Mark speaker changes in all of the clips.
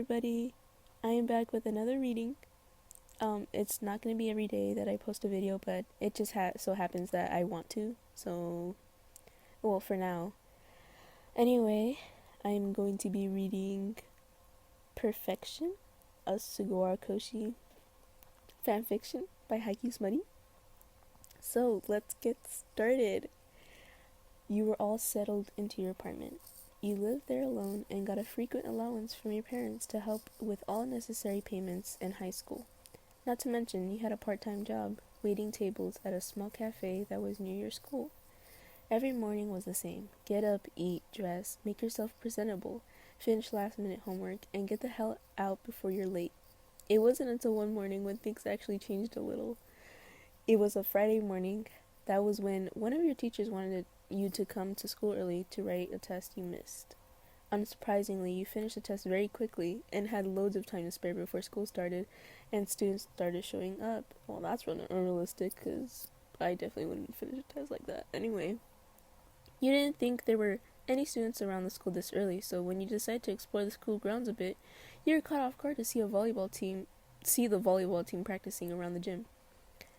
Speaker 1: everybody. I am back with another reading. It's not going to be every day that I post a video, but it just so happens that I want to. So, well, for now. Anyway, I'm going to be reading Perfection, a Sugawara Koushi fanfiction by HaikyuuSmutty. So, let's get started. You were all settled into your apartment. You lived there alone and got a frequent allowance from your parents to help with all necessary payments in high school. Not to mention, you had a part-time job, waiting tables at a small cafe that was near your school. Every morning was the same. Get up, eat, dress, make yourself presentable, finish last-minute homework, and get the hell out before you're late. It wasn't until one morning when things actually changed a little. It was a Friday morning. That was when one of your teachers wanted you to come to school early to write a test you missed. Unsurprisingly, you finished the test very quickly and had loads of time to spare before school started and students started showing up. Well, that's really unrealistic because I definitely wouldn't finish a test like that. Anyway, you didn't think there were any students around the school this early, so when you decided to explore the school grounds a bit, you were caught off guard to see the volleyball team practicing around the gym.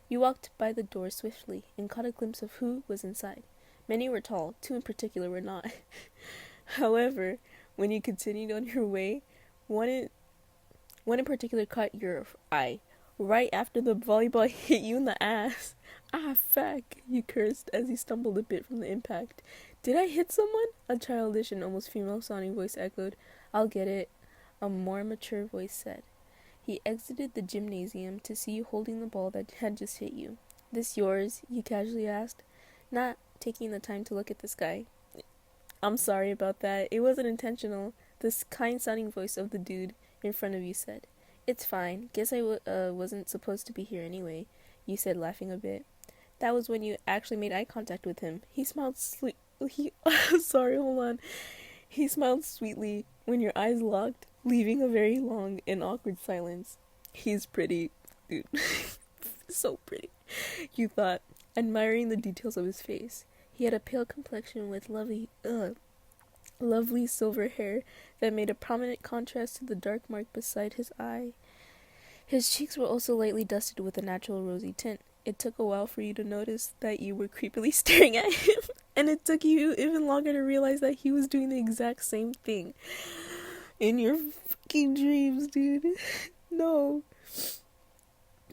Speaker 1: You walked by the door swiftly and caught a glimpse of who was inside. Many were tall, two in particular were not. However, when you continued on your way, one in particular caught your eye, right after the volleyball hit you in the ass. Ah, fuck, you cursed as you stumbled a bit from the impact. Did I hit someone? A childish and almost female-sounding voice echoed. I'll get it, a more mature voice said. He exited the gymnasium to see you holding the ball that had just hit you. This yours? You casually asked, not taking the time to look at the sky. I'm sorry about that. It wasn't intentional, this kind-sounding voice of the dude in front of you said. It's fine. Guess I wasn't supposed to be here anyway, you said, laughing a bit. That was when you actually made eye contact with him. He smiled sorry, hold on. He smiled sweetly when your eyes locked, leaving a very long and awkward silence. He's pretty, dude. So pretty, you thought, admiring the details of his face. He had a pale complexion with lovely silver hair that made a prominent contrast to the dark mark beside his eye. His cheeks were also lightly dusted with a natural rosy tint. It took a while for you to notice that you were creepily staring at him, and it took you even longer to realize that he was doing the exact same thing. In your fucking dreams, dude. No.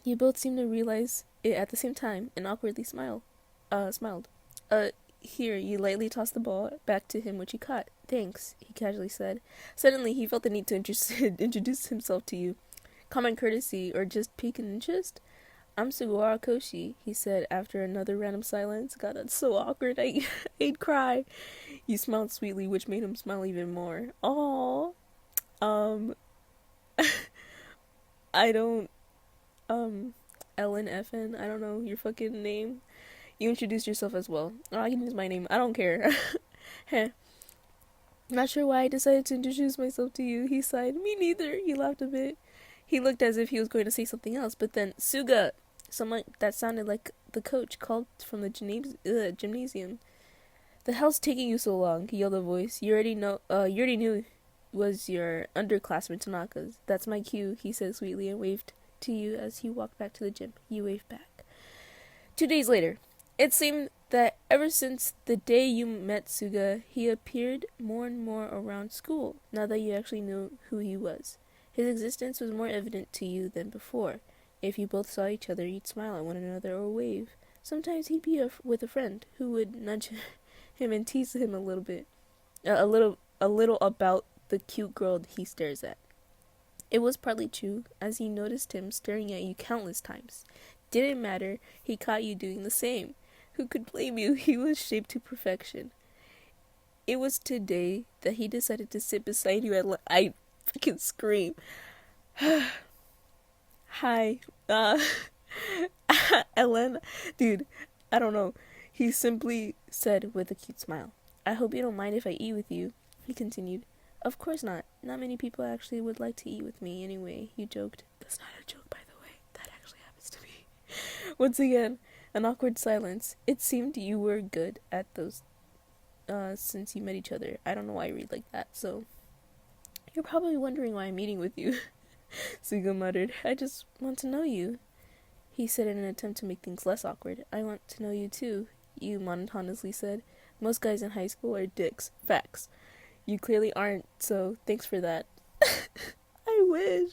Speaker 1: You both seemed to realize it at the same time and awkwardly smiled. Here, you lightly tossed the ball back to him, which he caught. Thanks, he casually said. Suddenly, he felt the need to introduce himself to you. Common courtesy, or just pique an interest? I'm Sugawara Koushi, he said after another random silence. God, that's so awkward. I'd cry. You smiled sweetly, which made him smile even more. Aww. I don't, Ellen Effin, I don't know your fucking name. You introduced yourself as well. Oh, I can use my name. I don't care. Heh. Not sure why I decided to introduce myself to you, he sighed. Me neither, he laughed a bit. He looked as if he was going to say something else, but then, Suga! Someone that sounded like the coach called from the gymnasium. The hell's taking you so long? He yelled a voice. You already knew it was your underclassman Tanaka's. That's my cue, he said sweetly and waved to you as he walked back to the gym. You waved back. 2 days later. It seemed that ever since the day you met Suga, he appeared more and more around school, now that you actually knew who he was. His existence was more evident to you than before. If you both saw each other, you'd smile at one another or wave. Sometimes he'd be with a friend who would nudge him and tease him a little bit, a little about the cute girl he stares at. It was partly true, as he noticed him staring at you countless times. Didn't matter, he caught you doing the same. Who could blame you? He was shaped to perfection. It was today that he decided to sit beside you at I freaking scream. Hi, Ellen, dude, I don't know. He simply said with a cute smile. I hope you don't mind if I eat with you, he continued. Of course not. Not many people actually would like to eat with me anyway, you joked. That's not a joke, by the way. That actually happens to me. Once again, an awkward silence. It seemed you were good at those since you met each other. I don't know why I read like that, so You're probably wondering why I'm meeting with you, Suga muttered. I just want to know you, he said in an attempt to make things less awkward. I want to know you too, you monotonously said. Most guys in high school are dicks. Facts. You clearly aren't, so thanks for that. I wish.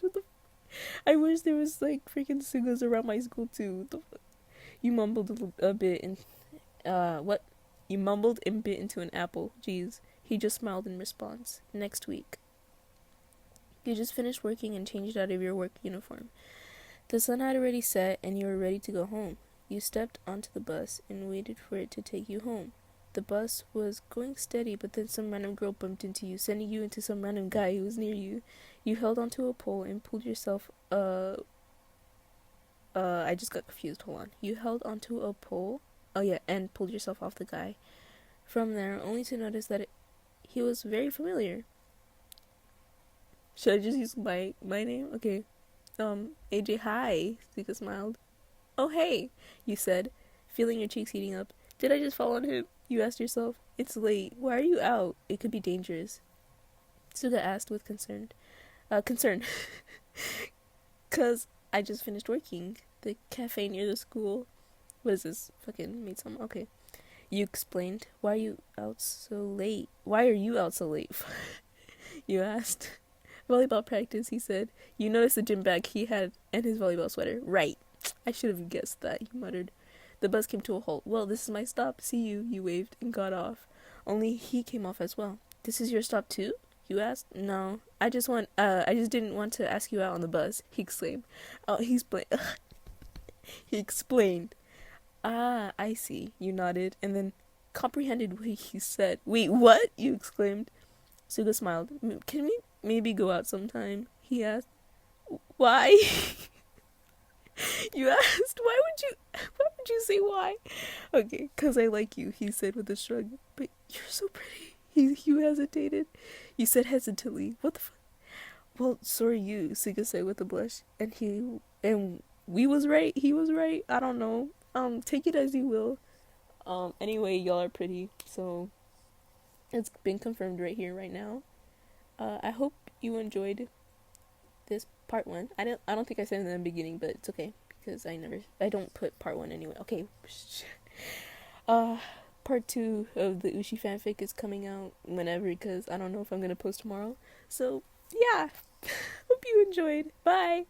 Speaker 1: I wish there was like freaking Sugas around my school too. What the fuck? You mumbled a bit and what? You mumbled and bit into an apple. Jeez. He just smiled in response. Next week. You just finished working and changed out of your work uniform. The sun had already set and you were ready to go home. You stepped onto the bus and waited for it to take you home. The bus was going steady, but then some random girl bumped into you, sending you into some random guy who was near you. You held onto a pole and pulled yourself, I just got confused, hold on. You held onto a pole, and pulled yourself off the guy. From there, only to notice that he was very familiar. Should I just use my name? Okay. AJ, hi, Suga smiled. Oh, hey, you said, feeling your cheeks heating up. Did I just fall on him? You asked yourself. It's late. Why are you out? It could be dangerous. Suga asked with concern. 'Cause I just finished working. The cafe near the school. What is this? Fucking made some. Okay. You explained. Why are you out so late? You asked. Volleyball practice, he said. You noticed the gym bag he had and his volleyball sweater. Right. I should have guessed that, he muttered. The bus came to a halt. Well, this is my stop. See you, you waved, and got off. Only he came off as well. This is your stop too? You asked. No. I just didn't want to ask you out on the bus, he exclaimed. He explained. Ah, I see, you nodded, and then comprehended what he said. Wait, what? You exclaimed. Suga smiled. Can we maybe go out sometime? He asked. Why? You asked. Why would you say why? Okay, 'cause I like you, he said with a shrug. But you're so pretty. You hesitated. You said hesitantly. What the fuck? Well, so are you, Suga said with a blush. And we was right. He was right. I don't know. Take it as you will. Anyway, y'all are pretty. So it's been confirmed right here, right now. I hope you enjoyed this part 1. I don't think I said it in the beginning, but it's okay because I don't put part 1 anyway. Okay. Part 2 of the Ushi fanfic is coming out whenever because I don't know if I'm gonna post tomorrow. So yeah. Hope you enjoyed. Bye.